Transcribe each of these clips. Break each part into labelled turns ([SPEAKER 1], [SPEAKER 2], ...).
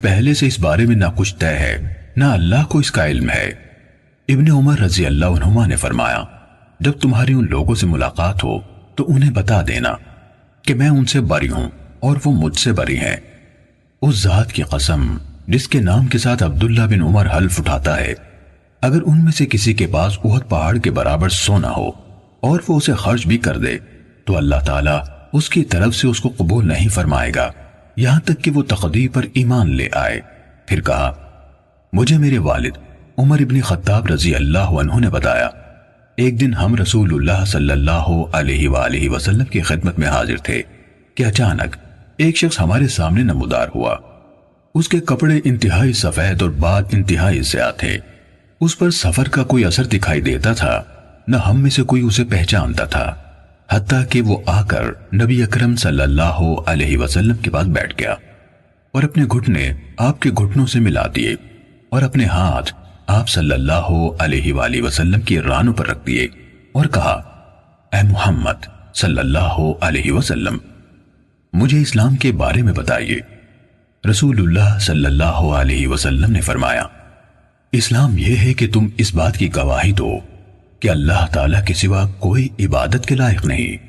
[SPEAKER 1] پہلے سے اس بارے میں نہ کچھ طے ہے نہ اللہ کو اس کا علم ہے۔ ابن عمر رضی اللہ عنہما نے فرمایا، جب تمہاری ان لوگوں سے ملاقات ہو تو انہیں بتا دینا کہ میں ان سے بری ہوں اور وہ مجھ سے بری ہیں۔ اس ذات کی قسم جس کے نام کے ساتھ عبداللہ بن عمر حلف اٹھاتا ہے، اگر ان میں سے کسی کے پاس احد پہاڑ کے برابر سونا ہو اور وہ اسے خرچ بھی کر دے تو اللہ تعالیٰ اس کی طرف سے اس کو قبول نہیں فرمائے گا یہاں تک کہ وہ تقدیر پر ایمان لے آئے۔ پھر کہا، مجھے میرے والد عمر ابن خطاب رضی اللہ عنہ نے بتایا، ایک دن ہم رسول اللہ صلی اللہ علیہ وآلہ وسلم کی خدمت میں حاضر تھے کہ اچانک ایک شخص ہمارے سامنے نمودار ہوا۔ اس کے کپڑے انتہائی سفید اور بال انتہائی سیاہ تھے۔ اس پر سفر کا کوئی اثر دکھائی دیتا تھا، نہ ہم میں سے کوئی اسے پہچانتا تھا، حتیٰ کہ وہ آ کر نبی اکرم صلی اللہ علیہ وسلم کے پاس بیٹھ گیا اور اپنے گھٹنے آپ کے گھٹنوں سے ملا دیے اور اپنے ہاتھ آپ صلی اللہ علیہ وآلہ وسلم کی رانوں پر رکھ دیے اور کہا، اے محمد صلی اللہ علیہ وسلم، مجھے اسلام کے بارے میں بتائیے۔ رسول اللہ صلی اللہ علیہ وسلم نے فرمایا، اسلام یہ ہے کہ تم اس بات کی گواہی دو کہ اللہ تعالیٰ کے سوا کوئی عبادت کے لائق نہیں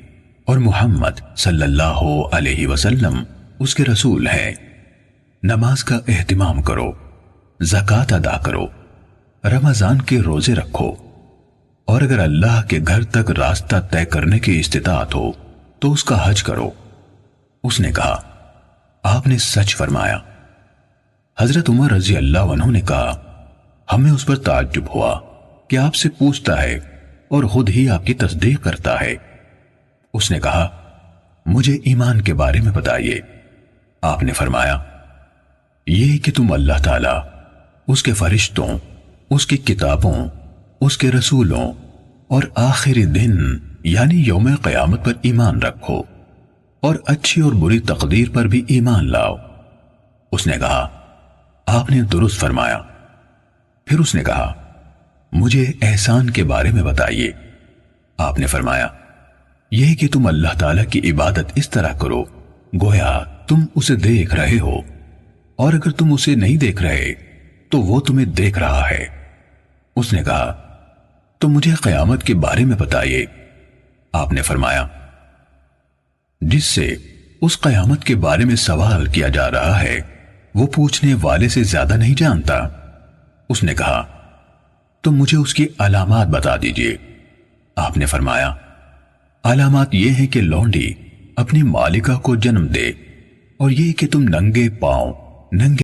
[SPEAKER 1] اور محمد صلی اللہ علیہ وسلم اس کے رسول ہیں۔ نماز کا اہتمام کرو، زکوٰۃ ادا کرو، رمضان کے روزے رکھو، اور اگر اللہ کے گھر تک راستہ طے کرنے کی استطاعت ہو تو اس کا حج کرو۔ اس نے کہا، آپ نے سچ فرمایا۔ حضرت عمر رضی اللہ عنہ نے کہا، ہمیں اس پر تعجب ہوا کہ آپ سے پوچھتا ہے اور خود ہی آپ کی تصدیق کرتا ہے۔ اس نے کہا، مجھے ایمان کے بارے میں بتائیے۔ آپ نے فرمایا، یہ کہ تم اللہ تعالیٰ، اس کے فرشتوں، اس کی کتابوں، اس کے رسولوں اور آخری دن یعنی یوم قیامت پر ایمان رکھو اور اچھی اور بری تقدیر پر بھی ایمان لاؤ۔ اس نے کہا، آپ نے درست فرمایا۔ پھر اس نے کہا، مجھے احسان کے بارے میں بتائیے۔ آپ نے فرمایا، یہ کہ تم اللہ تعالیٰ کی عبادت اس طرح کرو گویا تم اسے دیکھ رہے ہو، اور اگر تم اسے نہیں دیکھ رہے تو وہ تمہیں دیکھ رہا ہے۔ اس نے کہا، تو مجھے قیامت کے بارے میں بتائیے۔ آپ نے فرمایا، جس سے اس قیامت کے بارے میں سوال کیا جا رہا ہے وہ پوچھنے والے سے زیادہ نہیں جانتا۔ اس نے کہا، تو مجھے اس کی علامات بتا دیجئے۔ آپ نے فرمایا، علامات یہ ہیں کہ لونڈی اپنی مالکہ کو جنم دے، اور یہ کہ تم ننگے پاؤں ننگے